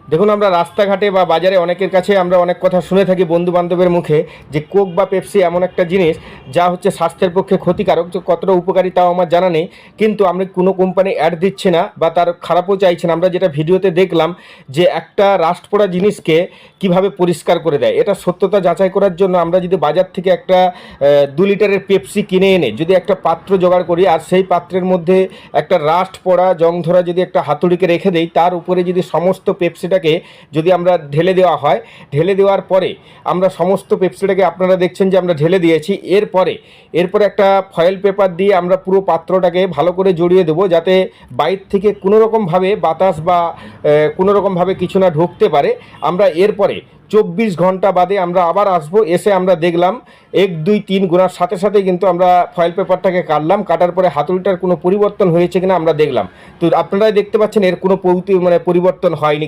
দেখুন, আমরা রাস্তাঘাটে বা বাজারে অনেকের কাছে আমরা অনেক কথা শুনে থাকি বন্ধু বান্ধবের মুখে যে কোক বা পেপসি এমন একটা জিনিস যা হচ্ছে স্বাস্থ্যের পক্ষে ক্ষতিকারক। যে কতটা উপকারী তাও আমার জানা নেই, কিন্তু আমরা কোনো কোম্পানি অ্যাড দিচ্ছে না বা তার খারাপও চাইছে না। আমরা যেটা ভিডিওতে দেখলাম যে একটা রাস্ট পড়া জিনিসকে কিভাবে পরিষ্কার করে দেয়, এটা সত্যতা যাচাই করার জন্য আমরা যদি বাজার থেকে একটা 2 লিটারের পেপসি কিনে এনে যদি একটা পাত্র জোগাড় করি আর সেই পাত্রের মধ্যে একটা রাস্ট পড়া জং ধরা যদি একটা হাতুড়িকে রেখে দেই, তার উপরে যদি সমস্ত পেপসিটাকে যদি আমরা ঢেলে দেওয়া হয়, ঢেলে দেওয়ার পরে আমরা সমস্ত পেপসিটাকে, আপনারা দেখছেন যে আমরা ঢেলে দিয়েছি, এরপরে একটা ফয়েল পেপার দিয়ে আমরা পুরো পাত্রটাকে ভালো করে জড়িয়ে দেবো, যাতে বাইরে থেকে কোনো রকমভাবে বাতাস বা কোনো রকমভাবে কিছু না ঢুকতে পারে। আমরা এরপরে 24 ঘন্টা বাদে আমরা আবার আসবো, এসে আমরা দেখলাম 1 2 3 গোনার সাথে সাথে কিন্তু আমরা ফয়েল পেপারটাকে কাটলাম, কাটার পরে হাতুড়িটার কোনো পরিবর্তন হয়েছে কিনা আমরা দেখলাম। তো আপনারাই দেখতে পাচ্ছেন এর কোনো পরিবর্তন হয়নি।